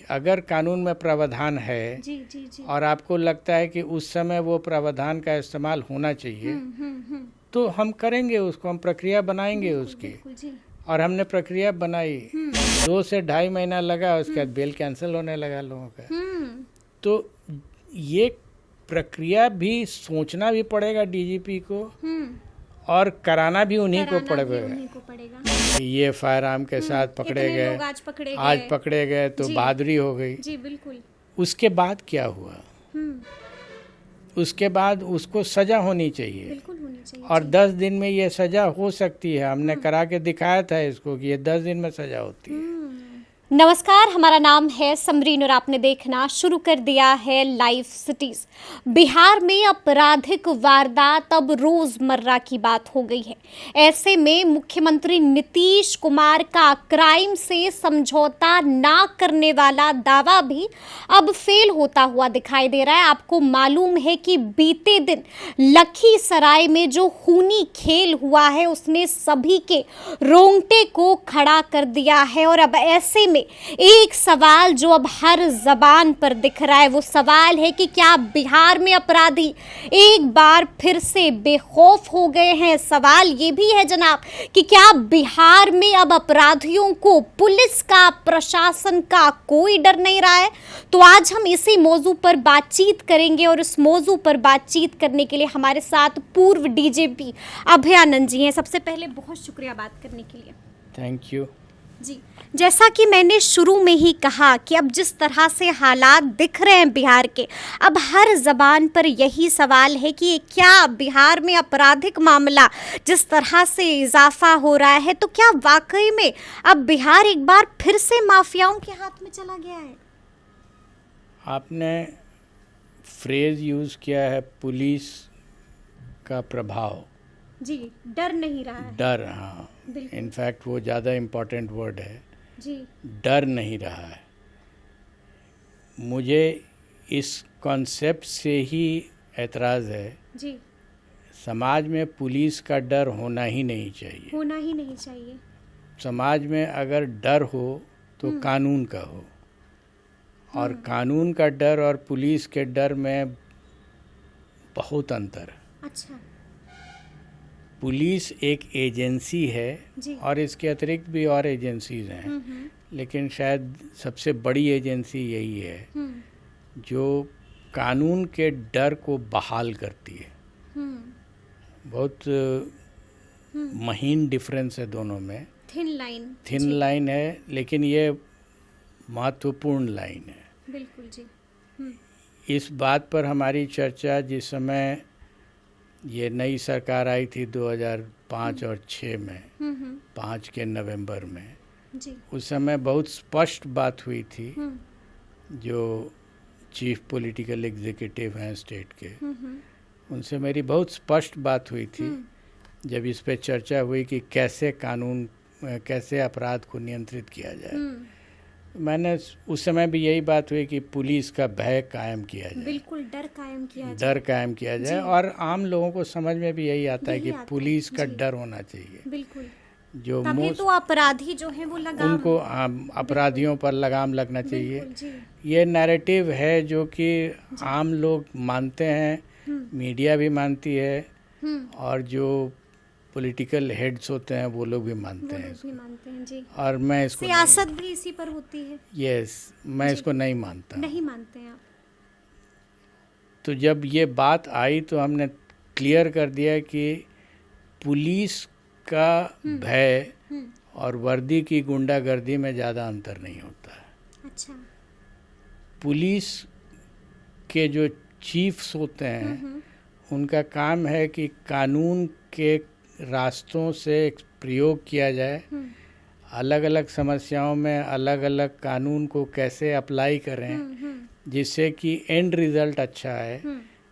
अगर कानून में प्रावधान है जी जी जी। और आपको लगता है कि उस समय वो प्रावधान का इस्तेमाल होना चाहिए, तो हम करेंगे उसको, हम प्रक्रिया बनाएंगे उसकी। बिल्कुल जी। और हमने प्रक्रिया बनाई, 2 से ढाई महीना लगा, उसके बाद बेल कैंसिल होने लगा लोगों का। तो ये प्रक्रिया भी सोचना भी पड़ेगा डीजीपी को और कराना भी उन्हीं को पड़ेगा। ये फायर आर्म के साथ पकड़े गए, आज पकड़े गए तो बहादुरी हो गई जी। बिल्कुल। उसके बाद क्या हुआ? उसके बाद उसको सजा होनी चाहिए। बिल्कुल होनी चाहिए। और 10 दिन में ये सजा हो सकती है। हमने करा के दिखाया था इसको कि ये 10 दिन में सजा होती है। नमस्कार, हमारा नाम है समरीन और आपने देखना शुरू कर दिया है लाइव सिटीज। बिहार में आपराधिक वारदात अब रोजमर्रा की बात हो गई है। ऐसे में मुख्यमंत्री नीतीश कुमार का क्राइम से समझौता ना करने वाला दावा भी अब फेल होता हुआ दिखाई दे रहा है। आपको मालूम है कि बीते दिन लखीसराय में जो खूनी खेल हुआ है उसने सभी के रोंगटे को खड़ा कर दिया है। और अब ऐसे में एक सवाल जो अब हर जबान पर दिख रहा है, वो सवाल है कि क्या बिहार में अपराधी एक बार फिर से बेखौफ हो गए हैं? सवाल ये भी है जनाब कि क्या बिहार में अब अपराधियों को पुलिस का, प्रशासन का कोई डर नहीं रहा है? तो आज हम इसी मौजू पर बातचीत करेंगे और इस मौजू पर बातचीत करने के लिए हमारे साथ पूर्व डीजीपी अभयानंद जी हैं। सबसे पहले बहुत शुक्रिया बात करने के लिए। थैंक यू जी। जैसा कि मैंने शुरू में ही कहा कि अब जिस तरह से हालात दिख रहे हैं बिहार के, अब हर जबान पर यही सवाल है कि क्या बिहार में आपराधिक मामला जिस तरह से इजाफा हो रहा है, तो क्या वाकई में अब बिहार एक बार फिर से माफियाओं के हाथ में चला गया है? आपने फ्रेज यूज़ किया है पुलिस का प्रभाव। जी, डर नहीं रहा है। डर, हाँ, इनफैक्ट वो ज़्यादा इम्पोर्टेंट वर्ड है जी। डर नहीं रहा है। मुझे इस कॉन्सेप्ट से ही एतराज़ है जी। समाज में पुलिस का डर होना ही नहीं चाहिए। होना ही नहीं चाहिए। समाज में अगर डर हो तो कानून का हो, और कानून का डर और पुलिस के डर में बहुत अंतर है। अच्छा। पुलिस एक एजेंसी है जी। और इसके अतिरिक्त भी और एजेंसीज हैं, लेकिन शायद सबसे बड़ी एजेंसी यही है जो कानून के डर को बहाल करती है। बहुत महीन डिफरेंस है दोनों में, थिन लाइन है, लेकिन ये महत्वपूर्ण लाइन है। बिल्कुल जी। इस बात पर हमारी चर्चा जिस समय ये नई सरकार आई थी 2005 और 6 में, 5 के नवंबर में जी। उस समय बहुत स्पष्ट बात हुई थी। जो चीफ पॉलिटिकल एग्जीक्यूटिव हैं स्टेट के, उनसे मेरी बहुत स्पष्ट बात हुई थी जब इस पे चर्चा हुई कि कैसे अपराध को नियंत्रित किया जाए। मैंने उस समय भी यही बात हुई कि पुलिस का भय कायम किया जाए। बिल्कुल, डर कायम किया जाए। और आम लोगों को समझ में भी यही आता है कि पुलिस का डर होना चाहिए। बिल्कुल। जो तभी तो अपराधी जो है वो लगाम, उनको अपराधियों पर लगाम लगना चाहिए। ये नैरेटिव है जो कि आम लोग मानते हैं, मीडिया भी मानती है, और जो पॉलिटिकल हेड्स होते हैं वो लोग भी मानते हैं जी। और मैं इसको, सियासत भी इसी पर होती है। यस, मैं इसको नहीं मानता। नहीं मानते हैं आप? तो जब ये बात आई तो हमने क्लियर कर दिया कि पुलिस का भय और वर्दी की गुंडागर्दी में ज़्यादा अंतर नहीं होता है। अच्छा। पुलिस के जो चीफ्स होते हैं उनका काम है कि कानून के रास्तों से प्रयोग किया जाए, अलग अलग समस्याओं में अलग अलग कानून को कैसे अप्लाई करें जिससे कि एंड रिज़ल्ट अच्छा है।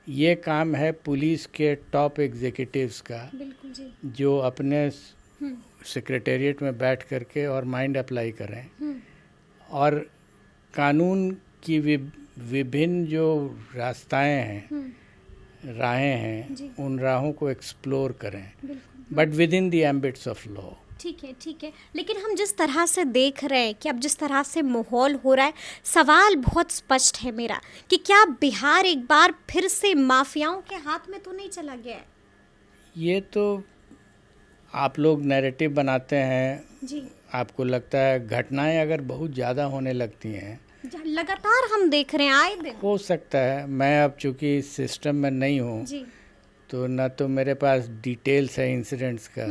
ये काम है पुलिस के टॉप एग्जीक्यूटिव्स का। बिल्कुल जी। जो अपने सेक्रेटेरिएट में बैठ करके और माइंड अप्लाई करें और कानून की विभिन्न जो रास्ताएं हैं, राहें हैं, उन राहों को एक्सप्लोर करें, but within the ambits of law. ठीक है, लेकिन हम जिस तरह से देख रहे हैं कि अब जिस तरह से माहौल हो रहा है, सवाल बहुत स्पष्ट है मेरा कि क्या बिहार एक बार फिर से माफियाओं के हाथ में तो नहीं चला गया है? ये तो आप लोग नैरेटिव बनाते हैं, जी, आपको लगता है घटनाएं अगर बहुत ज़्यादा होने लगती हैं, लगातार हम देख रहे हैं आए दिन। हो सकता है। मैं अब चूंकि इस सिस्टम में नहीं हूँ, जी, तो न तो मेरे पास डिटेल्स है इंसिडेंट्स का,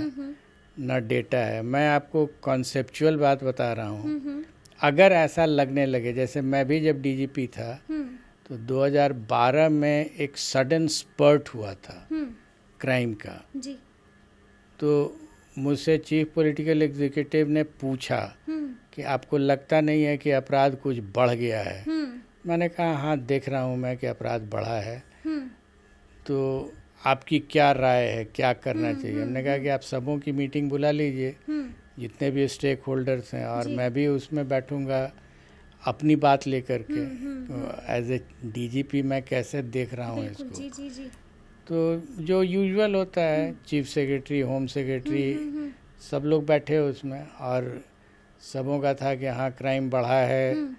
न डेटा है। मैं आपको कॉन्सेप्चुअल बात बता रहा हूँ। अगर ऐसा लगने लगे, जैसे मैं भी जब डीजीपी था तो 2012 में एक सडन स्पर्ट हुआ था क्राइम का, जी, तो मुझसे चीफ पॉलिटिकल एग्जीक्यूटिव ने पूछा कि आपको लगता नहीं है कि अपराध कुछ बढ़ गया है? मैंने कहा हाँ, देख रहा हूँ मैं कि अपराध बढ़ा है। तो आपकी क्या राय है, क्या करना चाहिए? हमने कहा कि आप सबों की मीटिंग बुला लीजिए, जितने भी स्टेक होल्डर्स हैं, और मैं भी उसमें बैठूंगा अपनी बात लेकर के। एज ए डीजीपी मैं कैसे देख रहा हूँ इसको। जी, जी, जी, तो जो यूजुअल होता है, चीफ सेक्रेटरी, होम सेक्रेटरी, सब लोग बैठे उसमें, और सबों का था कि हाँ क्राइम बढ़ा है,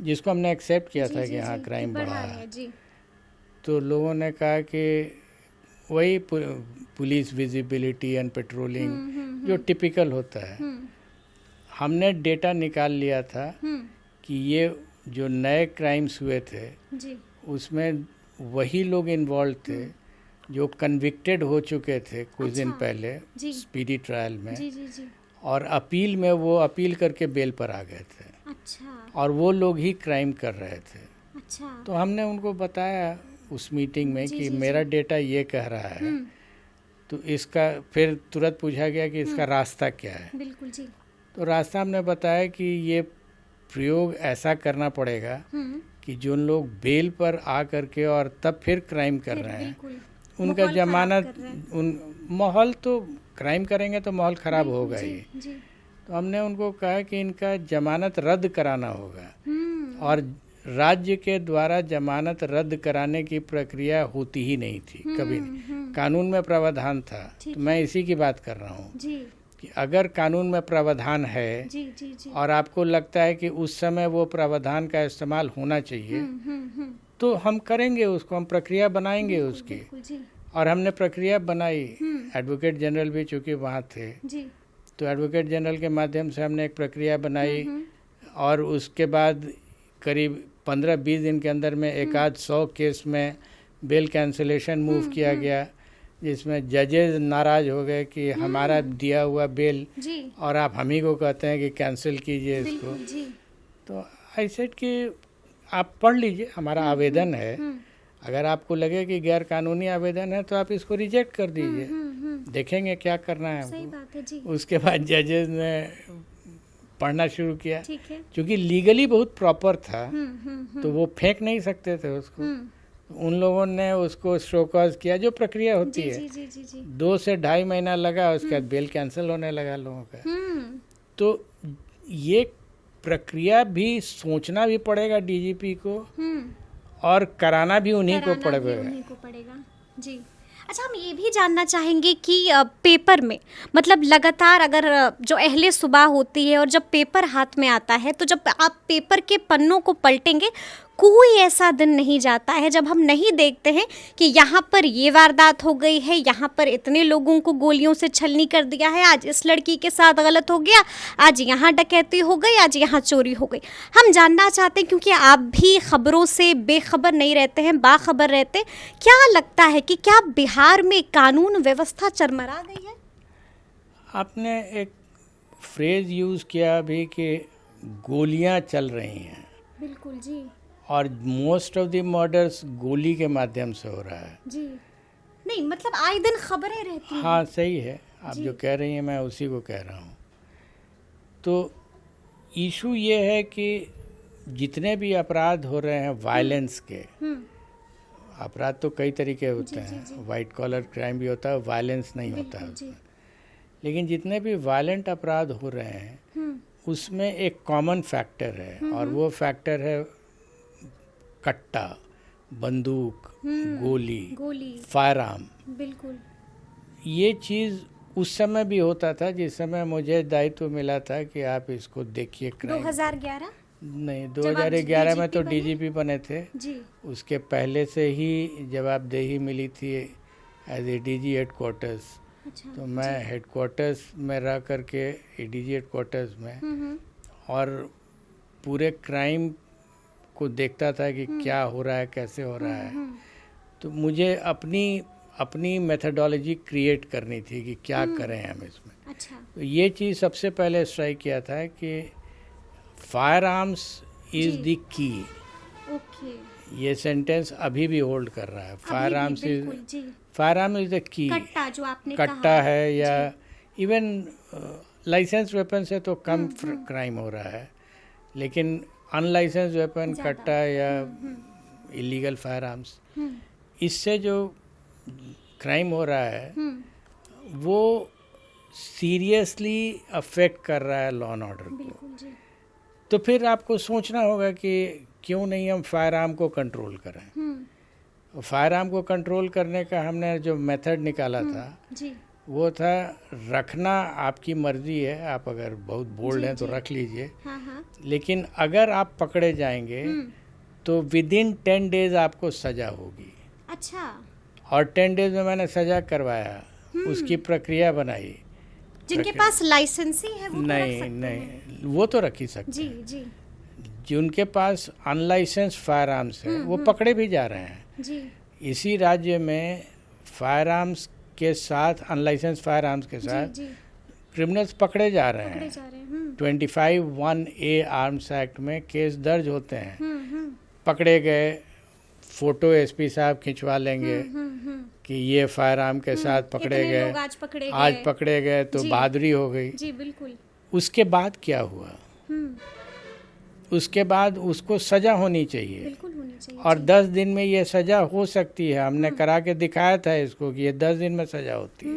जिसको हमने एक्सेप्ट किया था कि हाँ क्राइम बढ़ा है। तो लोगों ने कहा कि वही पुलिस विजिबिलिटी एंड पेट्रोलिंग जो टिपिकल होता है। हमने डेटा निकाल लिया था कि ये जो नए क्राइम्स हुए थे उसमें वही लोग इन्वॉल्व थे जो कन्विक्टेड हो चुके थे कुछ दिन पहले स्पीडी ट्रायल में, और अपील में वो अपील करके बेल पर आ गए थे। और वो लोग ही क्राइम कर रहे थे। तो हमने उनको बताया उस मीटिंग में कि मेरा डेटा ये कह रहा है, तो इसका फिर तुरंत पूछा गया कि इसका रास्ता क्या है। बिल्कुल जी। तो रास्ता हमने बताया कि ये प्रयोग ऐसा करना पड़ेगा कि जो लोग बेल पर आ करके और तब फिर क्राइम कर रहे हैं, उनका जमानत, उन माहौल, तो क्राइम करेंगे तो माहौल ख़राब होगा ही। तो हमने उनको कहा कि इनका जमानत रद्द कराना होगा, और राज्य के द्वारा जमानत रद्द कराने की प्रक्रिया होती ही नहीं थी कभी नहीं। कानून में प्रावधान था, तो मैं इसी की बात कर रहा हूँ कि अगर कानून में प्रावधान है और आपको लगता है कि उस समय वो प्रावधान का इस्तेमाल होना चाहिए, तो हम करेंगे उसको, हम प्रक्रिया बनाएंगे उसकी। और हमने प्रक्रिया बनाई। एडवोकेट जनरल भी चूँकि वहाँ थे, तो एडवोकेट जनरल के माध्यम से हमने एक प्रक्रिया बनाई, और उसके बाद करीब 15-20 दिन के अंदर में 100 केस में बेल कैंसिलेशन मूव किया गया, जिसमें जजेज नाराज़ हो गए कि हमारा दिया हुआ बेल और आप हम ही को कहते हैं कि कैंसिल कीजिए इसको। तो आई सेड कि आप पढ़ लीजिए, हमारा आवेदन है, अगर आपको लगे कि गैर कानूनी आवेदन है तो आप इसको रिजेक्ट कर दीजिए, देखेंगे क्या करना है हमको। उसके बाद जजेज ने पढ़ना शुरू किया, क्योंकि लीगली बहुत प्रॉपर था, तो वो फेंक नहीं सकते थे उसको। उन लोगों ने उसको शो कॉज किया, जो प्रक्रिया होती है। 2 से 2.5 महीना लगा, उसके बाद बेल कैंसिल होने लगा लोगों का। तो ये प्रक्रिया भी सोचना भी पड़ेगा डीजीपी को, और कराना भी उन्हीं को पड़ेगा। जी। अच्छा, हम ये भी जानना चाहेंगे कि पेपर में, मतलब लगातार अगर जो अहले सुबह होती है और जब पेपर हाथ में आता है, तो जब आप पेपर के पन्नों को पलटेंगे, कोई ऐसा दिन नहीं जाता है जब हम नहीं देखते हैं कि यहाँ पर ये वारदात हो गई है, यहाँ पर इतने लोगों को गोलियों से छलनी कर दिया है, आज इस लड़की के साथ गलत हो गया, आज यहाँ डकैती हो गई, आज यहाँ चोरी हो गई। हम जानना चाहते हैं, क्योंकि आप भी खबरों से बेखबर नहीं रहते हैं, बाखबर रहते, क्या लगता है कि क्या बिहार में कानून व्यवस्था चरमरा गई है? आपने एक फ्रेज यूज़ किया अभी कि गोलियाँ चल रही हैं। बिल्कुल जी। और मोस्ट ऑफ द मर्डर्स गोली के माध्यम से हो रहा है जी। नहीं, मतलब आए दिन खबरें रहती हैं। हाँ, सही है, आप जो कह रही हैं मैं उसी को कह रहा हूँ। तो इशू ये है कि जितने भी अपराध हो रहे हैं वायलेंस के, अपराध तो कई तरीके होते हैं, वाइट कॉलर क्राइम भी होता है, वायलेंस नहीं होता है, लेकिन जितने भी वायलेंट अपराध हो रहे हैं उसमें एक कॉमन फैक्टर है, और वो फैक्टर है कट्टा, बंदूक, गोली, फायर आर्म। बिल्कुल। ये चीज़ उस समय भी होता था जिस समय मुझे दायित्व मिला था कि आप इसको देखिए क्राइम। 2011 नहीं, जब आप 2011 में तो DGP बने? डीजीपी बने थे। जी। उसके पहले से ही जवाबदेही मिली थी एज ए डीजी हेडक्वार्टर्स। अच्छा। तो मैं हेडक्वार्टर्स में रह करके डीजी हेडक्वार्टर्स में और पूरे क्राइम को देखता था कि क्या हो रहा है, कैसे हो रहा है। तो मुझे अपनी मेथडोलॉजी क्रिएट करनी थी कि क्या करें हम इसमें। अच्छा। तो ये चीज़ सबसे पहले स्ट्राइक किया था कि fire arms is the key. Okay. ये सेंटेंस अभी भी होल्ड कर रहा है। Fire arms is the key. कट्टा जो आपने कट्टा कहा है या इवन लाइसेंस वेपन से तो कम क्राइम हो रहा है, लेकिन अनलाइसेंस वेपन, कट्टा या इलीगल फायर आर्म्स, इससे जो क्राइम हो रहा है वो सीरियसली अफेक्ट कर रहा है लॉ एंड ऑर्डर को। तो फिर आपको सोचना होगा कि क्यों नहीं हम फायर आर्म को कंट्रोल करें। फायर आर्म को कंट्रोल करने का हमने जो मेथड निकाला था वो था, रखना आपकी मर्जी है, आप अगर बहुत बोल्ड हैं तो रख लीजिए। लेकिन अगर आप पकड़े जाएंगे तो विद इन 10 डेज आपको सज़ा होगी। अच्छा। और 10 डेज में मैंने सज़ा करवाया, उसकी प्रक्रिया बनाई। जिनके पास लाइसेंस ही है वो तो रख सकते नहीं, हैं। वो तो रख ही सकते जी हैं। जी जिनके पास अनलाइसेंस फायर आर्म्स हैं वो पकड़े भी जा रहे हैं। जी। इसी राज्य में फायर आर्म्स के साथ, अनलाइसेंस फायर आर्म्स के साथ क्रिमिनल्स पकड़े जा रहे हैं। 25(1)(a) आर्म्स एक्ट में केस दर्ज होते हैं। पकड़े गए, फोटो एसपी साहब खिंचवा लेंगे कि ये फायर आर्म के साथ पकड़े गए, आज पकड़े गए तो बहादुरी हो गई। जी बिल्कुल। उसके बाद क्या हुआ? उसके बाद उसको सज़ा होनी चाहिए। बिल्कुल होनी चाहिए। और 10 दिन में ये सज़ा हो सकती है। हमने करा के दिखाया था इसको कि ये 10 दिन में सज़ा होती है।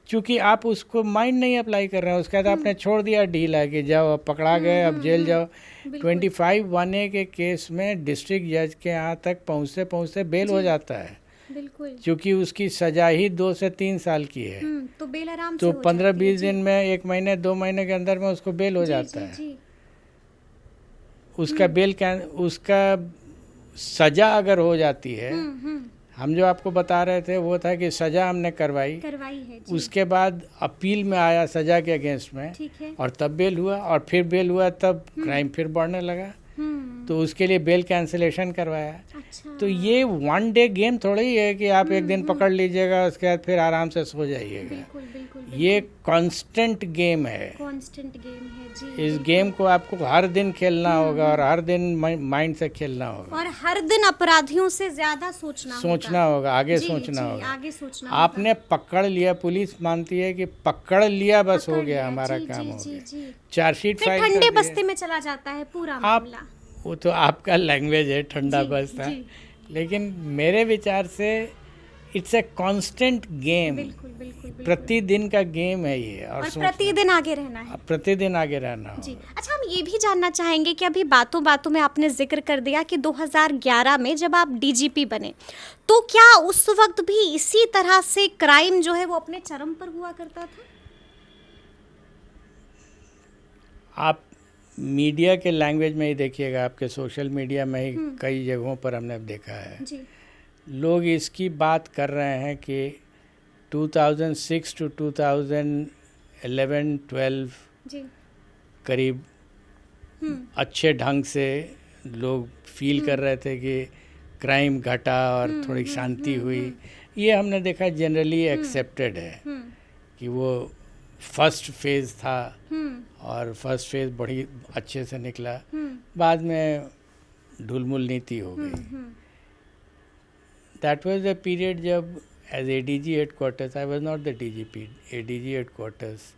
क्योंकि आप उसको माइंड नहीं अप्लाई कर रहे हैं, उसके बाद आपने छोड़ दिया ढीला कि जाओ अब पकड़ा गए, अब जेल जाओ। 25(1)(a) के केस में डिस्ट्रिक्ट जज के यहाँ तक पहुँचते बेल हो जाता है। बिल्कुल। क्योंकि उसकी सजा ही 2 से 3 साल की है। तो बेल आराम तो से 15-20 दिन में, 1 महीने 2 महीने के अंदर में उसको बेल हो जाता है। उसका उसका सजा अगर हो जाती है, हम जो आपको बता रहे थे वो था कि सजा हमने करवाई है जी। उसके बाद अपील में आया सजा के अगेंस्ट में, ठीक है। और तब बेल हुआ, और फिर बेल हुआ तब क्राइम फिर बढ़ने लगा। तो उसके लिए बेल कैंसिलेशन करवाया। अच्छा। तो ये 1 डे गेम थोड़ा ही है कि आप एक दिन पकड़ लीजिएगा, उसके बाद फिर आराम से सो जाइएगा। बिल्कुल, बिल्कुल, बिल्कुल। ये कांस्टेंट गेम है। कांस्टेंट गेम है जी। इस गेम को आपको हर दिन खेलना होगा और हर दिन माइंड से खेलना होगा, और हर दिन अपराधियों से ज्यादा सोचना होगा, आगे जी, सोचना जी, होगा। आगे सोचना आपने पकड़ लिया, पुलिस मानती है कि पकड़ लिया, बस हो गया, हमारा जी, काम जी, हो जी, गया। जी। चार्जशीट फिर फाइल ठंडे कर बस्ते में चला जाता है पूरा मामला। वो तो आपका लैंग्वेज है, ठंडा बस्ता। लेकिन मेरे विचार से इट्स ए कांस्टेंट गेम। बिल्कुल, बिल्कुल, बिल्कुल। प्रतिदिन का गेम है ये, और प्रतिदिन आगे रहना है। प्रतिदिन आगे रहना होगा। जी। अच्छा, हम ये भी जानना चाहेंगे कि अभी बातों बातों में आपने जिक्र कर दिया कि 2011 में जब आप डीजीपी बने, तो क्या उस वक्त भी इसी तरह से क्राइम जो है वो अपने चरम पर हुआ करता था? आप मीडिया के लैंग्वेज में ही देखिएगा, आपके सोशल मीडिया में ही कई जगहों पर हमने देखा है जी। लोग इसकी बात कर रहे हैं कि 2006 to 2011-12 जी। करीब अच्छे ढंग से लोग फील कर रहे थे कि क्राइम घटा और थोड़ी शांति हुई। ये हमने देखा जनरली एक्सेप्टेड है कि वो फर्स्ट फेज़ था और फर्स्ट फेज़ बड़ी अच्छे से निकला, बाद में ढुलमुल नीति हो गई। दैट वाज द पीरियड जब as ADG headquarters, I was not the DGP, ADG headquarters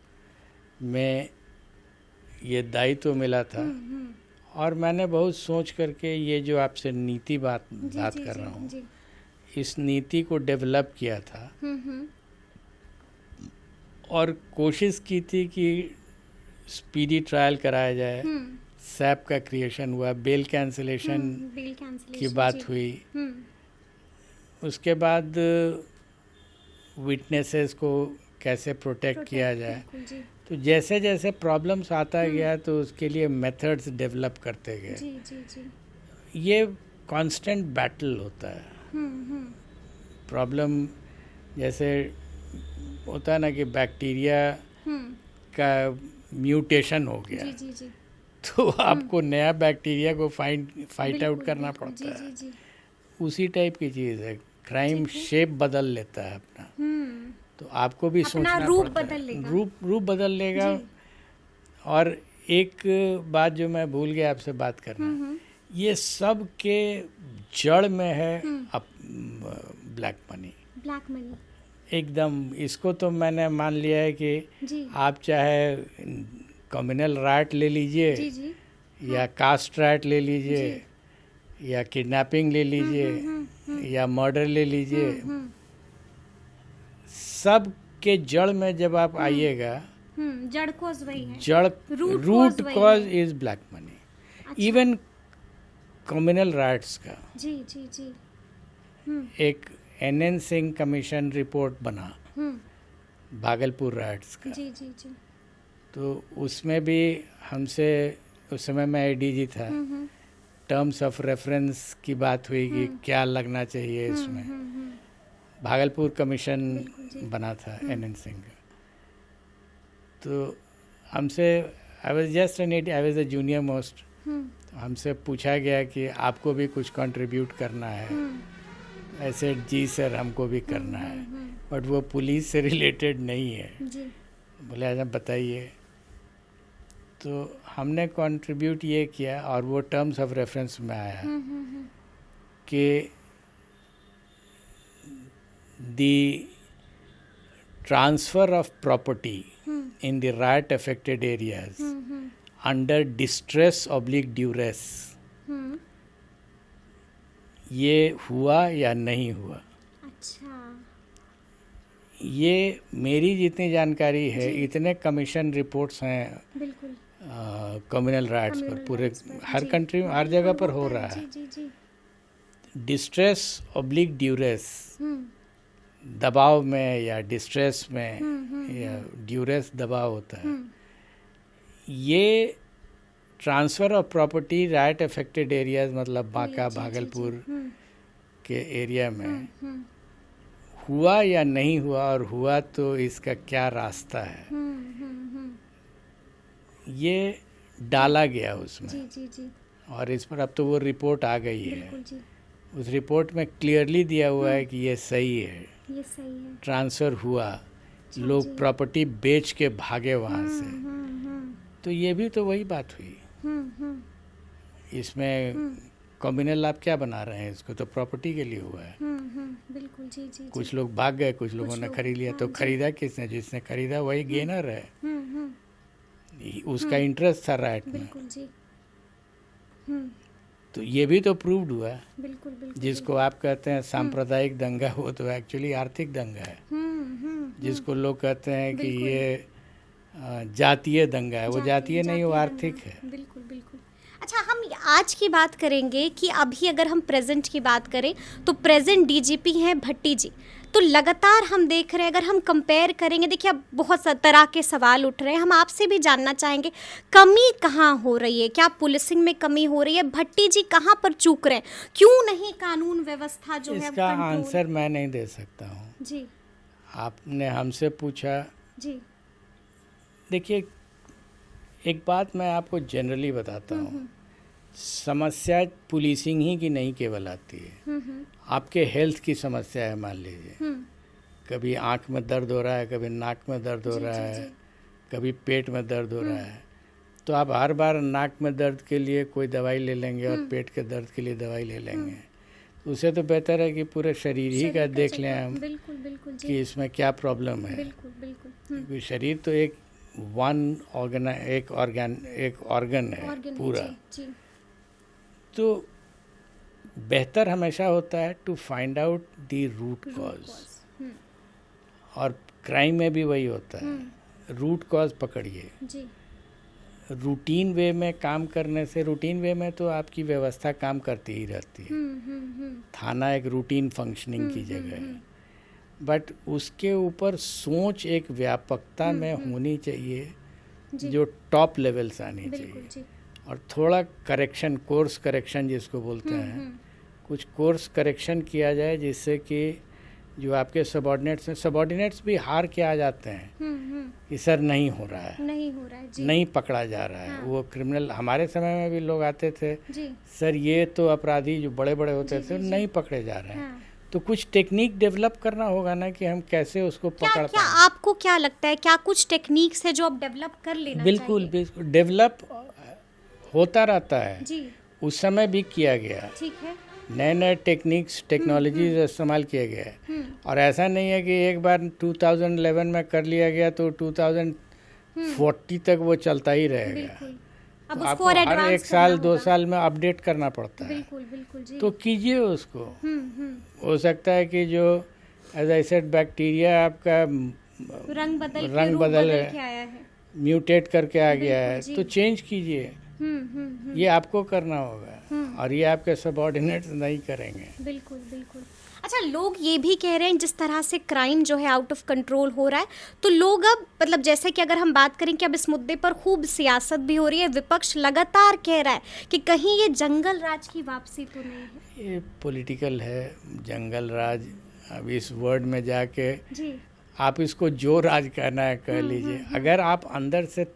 में ये दायित्व मिला था। और मैंने बहुत सोच करके ये जो आपसे नीति बात कर रहा हूँ, इस नीति को डेवलप किया था और कोशिश की थी कि स्पीडी ट्रायल कराया जाए। सैप का क्रिएशन हुआ, बेल कैंसिलेशन की बात हुई। उसके बाद विटनेसेस को कैसे प्रोटेक्ट किया जाए। बिल्कुल जी। तो जैसे जैसे प्रॉब्लम्स आता गया तो उसके लिए मेथड्स डेवलप करते गए। जी जी जी। ये कांस्टेंट बैटल होता है। हम्म। प्रॉब्लम जैसे होता है ना कि बैक्टीरिया हम्म। का म्यूटेशन हो गया, जी जी जी। तो आपको नया बैक्टीरिया को फाइट आउट बिल्कुल, करना बिल्कुल, पड़ता जी है। जी जी। उसी टाइप की चीज़ है, क्राइम ठीक है। शेप बदल लेता है अपना। हम्म। तो आपको भी अपना सोचना रूप पड़ता बदल है, लेगा। रूप बदल लेगा। जी। और एक बात जो मैं भूल गया आपसे बात करना, ये सब के जड़ में है ब्लैक मनी। Black money. एकदम इसको तो मैंने मान लिया है कि जी आप चाहे कम्युनल राइट ले लीजिए जी जी। या कास्ट राइट ले लीजिए या किडनैपिंग ले लीजिए या मर्डर ले लीजिए, सब के जड़ में जब आप आइएगा, जड़ कॉज वही है। जड़ Root रूट cause वही कॉज है। Is black money. अच्छा। इवन कम्युनल राइट्स का जी जी जी। एक NN सिंह कमीशन रिपोर्ट बना भागलपुर राइट्स का, जी जी जी। तो उसमें भी हमसे, उस समय मैं ADG था, टर्म्स ऑफ रेफरेंस की बात हुई कि क्या लगना चाहिए इसमें। भागलपुर कमीशन बना था NN सिंह का। तो हमसे, I was the junior most, हमसे पूछा गया कि आपको भी कुछ कंट्रीब्यूट करना है। ऐसे जी सर हमको भी करना है, बट वो पुलिस से रिलेटेड नहीं है। जी। बोले अच्छा बताइए। तो हमने कंट्रीब्यूट ये किया और वो टर्म्स ऑफ रेफरेंस में आया कि the transfer of property in the riot affected areas under distress oblique duress, ये हुआ या नहीं हुआ। अच्छा। ये मेरी जितनी जानकारी है, इतने कमीशन रिपोर्ट्स हैं बिल्कुल। कम्युनल राइट्स पर, पूरे हर जी। कंट्री में हर जगह पर हो रहा जी है। जी जी। डिस्ट्रेस ओब्लिक ड्यूरेस, दबाव में या डिस्ट्रेस में या ड्यूरेस दबाव होता है। ये transfer of property right affected areas, मतलब बांका भागलपुर के एरिया में हुआ या नहीं हुआ, और हुआ तो इसका क्या रास्ता है, ये डाला गया उसमें। जी जी जी। और इस पर अब तो वो रिपोर्ट आ गई है। बिल्कुल जी। उस रिपोर्ट में क्लियरली दिया हुआ है कि ये सही है, ये सही है। ट्रांसफ़र हुआ, लोग प्रॉपर्टी बेच के भागे वहाँ से। तो ये भी तो वही बात हुई। इसमें कम्युनल आप क्या बना रहे हैं, इसको तो प्रॉपर्टी के लिए हुआ है। बिल्कुल जी जी। कुछ लोग भाग गए, कुछ लोगों ने खरीद लिया। तो खरीदा किसने? जिसने खरीदा वही गेनर है, उसका इंटरेस्ट था राइट में। बिल्कुल जी। तो ये भी तो प्रूव्ड हुआ है। बिल्कुल बिल्कुल। जिसको आप कहते हैं सांप्रदायिक दंगा, वो तो एक्चुअली आर्थिक दंगा है। जिसको लोग कहते हैं कि ये जातीय दंगा है, वो जातीय नहीं, वो आर्थिक है। बिल्कुल बिल्कुल। अच्छा, हम आज की बात करेंगे कि अभी अगर हम प्रेजेंट की बात करें तो प्रेजेंट DGP हैं भट्टी जी। तो लगातार हम देख रहे हैं, अगर हम कंपेयर करेंगे, देखिए अब बहुत तरह के सवाल उठ रहे हैं। हम आपसे भी जानना चाहेंगे कमी कहाँ हो रही है, क्या पुलिसिंग में कमी हो रही है, भट्टी जी कहाँ पर चूक रहे हैं, क्यों नहीं कानून व्यवस्था जो है इसका आंसर मैं नहीं दे सकता हूँ जी। आपने हमसे पूछा जी। देखिए, एक बात मैं आपको जनरली बताता हूँ, समस्या पुलिसिंग ही की नहीं केवल आती है, आपके हेल्थ की समस्या है। मान लीजिए कभी आँख में दर्द हो रहा है, कभी नाक में दर्द हो रहा है, कभी पेट में दर्द हो रहा है, तो आप हर बार नाक में दर्द के लिए कोई दवाई ले लेंगे और पेट के दर्द के लिए दवाई ले लेंगे। उससे तो बेहतर है कि पूरे शरीर ही का देख लें हम। बिल्कुल बिल्कुल जी। कि इसमें क्या प्रॉब्लम है। बिल्कुल बिल्कुल। क्योंकि शरीर तो एक ऑर्गन है पूरा। जी। तो बेहतर हमेशा होता है to find out the root cause, और क्राइम में भी वही होता है, रूट कॉज पकड़िए। जी। रूटीन वे में काम करने से, रूटीन वे में तो आपकी व्यवस्था काम करती ही रहती है। थाना एक रूटीन फंक्शनिंग की जगह है, बट उसके ऊपर सोच एक व्यापकता में होनी चाहिए जो टॉप लेवल से आनी चाहिए, और थोड़ा करेक्शन, कोर्स करेक्शन जिसको बोलते हैं, कुछ कोर्स करेक्शन किया जाए जिससे कि जो आपके सबॉर्डिनेट्स हैं, सबॉर्डिनेट्स भी हार के आ जाते हैं कि सर नहीं हो रहा है, नहीं पकड़ा जा रहा है। वो क्रिमिनल, हमारे समय में भी लोग आते थे, सर ये तो अपराधी जो बड़े बड़े होते थे नहीं पकड़े जा रहे हैं। तो कुछ टेक्निक डेवलप करना होगा ना कि हम कैसे उसको पकड़ पाएं। आपको क्या लगता है, क्या कुछ टेक्निक्स है जो आप डेवलप कर लेना बिल्कुल डेवलप होता रहता है जी। उस समय भी किया गया, ठीक है, नए नए टेक्निक्स टेक्नोलॉजीज इस्तेमाल किए गए, और ऐसा नहीं है कि एक बार 2011 में कर लिया गया तो 2040 तक वो चलता ही रहेगा। अब तो उसको आपको और हर एक साल 2 साल में अपडेट करना पड़ता है। बिल्कुल जी। तो कीजिए उसको। हो सकता है कि जो एज आई सेड बैक्टीरिया आपका रंग बदल के आया है, म्यूटेट करके आ गया है, तो चेंज कीजिए। ये आपको करना होगा, और ये आपके सबऑर्डिनेट्स नहीं करेंगे। बिल्कुल। अच्छा, लोग ये भी कह रहे हैं जिस तरह से क्राइम जो है आउट ऑफ कंट्रोल हो रहा है, तो लोग अब मतलब जैसे कि अगर हम बात करें कि अब इस मुद्दे पर खूब सियासत भी हो रही है, विपक्ष लगातार कह रहा है कि कहीं ये जंगल राज की वापसी तो नहीं है। ये पॉलिटिकल है जंगल राज। अब इस वर्ड में जाके जी, आप इसको जो राज कहना है कह लीजिए। अगर आप अंदर से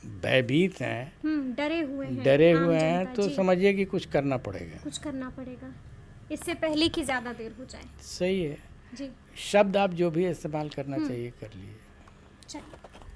भयभीत हैं, डरे हुए हैं तो समझिए कि कुछ करना पड़ेगा, इससे पहले कि ज़्यादा देर हो जाए। सही है जी। शब्द आप जो भी इस्तेमाल करना चाहिए कर लिए।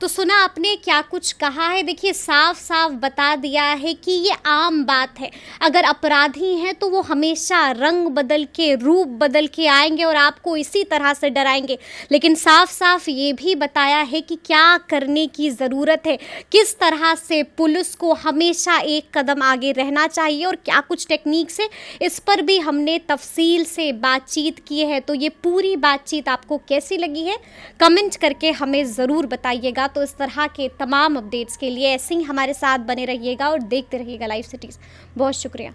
तो सुना आपने क्या कुछ कहा है। देखिए, साफ साफ बता दिया है कि ये आम बात है, अगर अपराधी हैं तो वो हमेशा रंग बदल के, रूप बदल के आएंगे और आपको इसी तरह से डराएंगे। लेकिन साफ साफ ये भी बताया है कि क्या करने की ज़रूरत है, किस तरह से पुलिस को हमेशा एक कदम आगे रहना चाहिए और क्या कुछ टेक्निक्स है, इस पर भी हमने तफसील से बातचीत की है। तो ये पूरी बातचीत आपको कैसी लगी है, कमेंट करके हमें ज़रूर बताइएगा। तो इस तरह के तमाम अपडेट्स के लिए ऐसे ही हमारे साथ बने रहिएगा और देखते रहिएगा लाइव सिटीज़। बहुत शुक्रिया।